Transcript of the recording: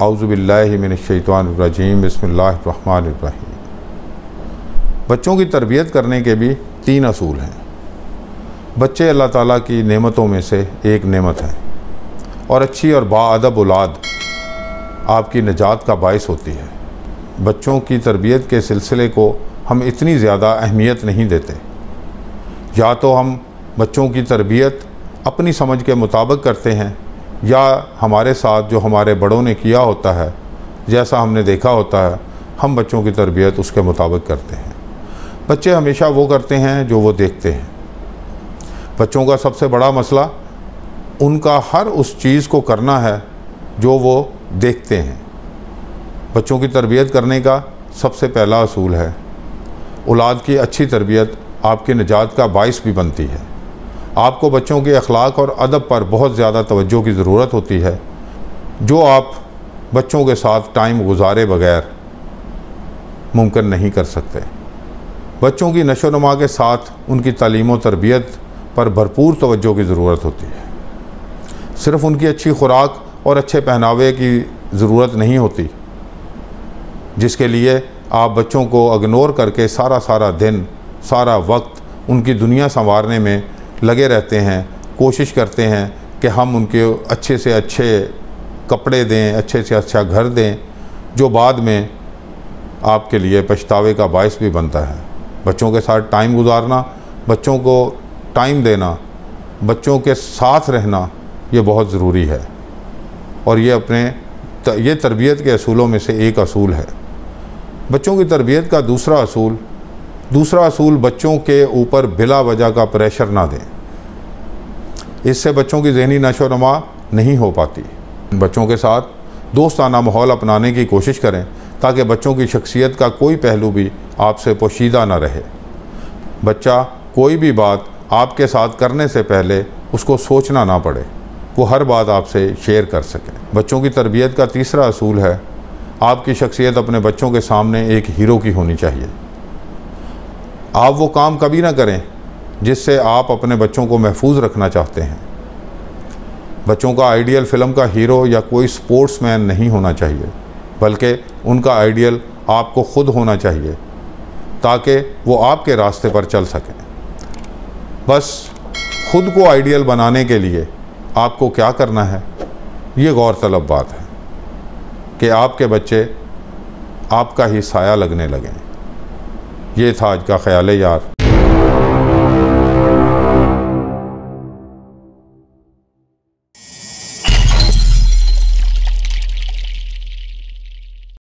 औज़ुबिल्लाहि मिनश्शैतानिर्रजीम बिस्मिल्लाहिर्रहमानिर्रहीम। बच्चों की तरबियत करने के भी 3 असूल हैं। बच्चे अल्लाह ताला की नेमतों में से एक नेमत हैं और अच्छी और बाअदब औलाद आपकी निजात का बायस होती है। बच्चों की तरबियत के सिलसिले को हम इतनी ज़्यादा अहमियत नहीं देते। या तो हम बच्चों की तरबियत अपनी समझ के मुताबिक करते हैं, या हमारे साथ जो हमारे बड़ों ने किया होता है, जैसा हमने देखा होता है, हम बच्चों की तरबियत उसके मुताबिक करते हैं। बच्चे हमेशा वो करते हैं जो वो देखते हैं। बच्चों का सबसे बड़ा मसला उनका हर उस चीज़ को करना है जो वो देखते हैं। बच्चों की तरबियत करने का सबसे पहला असूल है, औलाद की अच्छी तरबियत आपकी निजात का बाइस भी बनती है। आपको बच्चों के अखलाक और अदब पर बहुत ज़्यादा तवज्जो की ज़रूरत होती है, जो आप बच्चों के साथ टाइम गुजारे बगैर मुमकिन नहीं कर सकते। बच्चों की नशोनुमा के साथ उनकी तालीम व तरबियत पर भरपूर तवज्जो की ज़रूरत होती है। सिर्फ़ उनकी अच्छी खुराक और अच्छे पहनावे की ज़रूरत नहीं होती, जिसके लिए आप बच्चों को इग्नोर करके सारा दिन सारा वक्त उनकी दुनिया संवारने में लगे रहते हैं। कोशिश करते हैं कि हम उनके अच्छे से अच्छे कपड़े दें, अच्छे से अच्छा घर दें, जो बाद में आपके लिए पछतावे का बायस भी बनता है। बच्चों के साथ टाइम गुजारना, बच्चों को टाइम देना, बच्चों के साथ रहना, ये बहुत ज़रूरी है और ये तरबियत के असूलों में से एक असूल है। बच्चों की तरबियत का दूसरा असूल बच्चों के ऊपर बिला वजह का प्रेशर ना दें। इससे बच्चों की ज़हनी नशोनुमा नहीं हो पाती। बच्चों के साथ दोस्ताना माहौल अपनाने की कोशिश करें ताकि बच्चों की शख्सियत का कोई पहलू भी आपसे पोशीदा ना रहे। बच्चा कोई भी बात आपके साथ करने से पहले उसको सोचना ना पड़े, वो हर बात आपसे शेयर कर सके। बच्चों की तरबियत का तीसरा असूल है, आपकी शख्सियत अपने बच्चों के सामने एक हीरो की होनी चाहिए। आप वो काम कभी ना करें जिससे आप अपने बच्चों को महफूज रखना चाहते हैं। बच्चों का आइडियल फ़िल्म का हीरो या कोई स्पोर्ट्समैन नहीं होना चाहिए, बल्कि उनका आइडियल आपको खुद होना चाहिए ताकि वो आपके रास्ते पर चल सकें। बस खुद को आइडियल बनाने के लिए आपको क्या करना है, ये गौरतलब बात है कि आपके बच्चे आपका ही साया लगने लगें। ये था आज का ख्याल यार।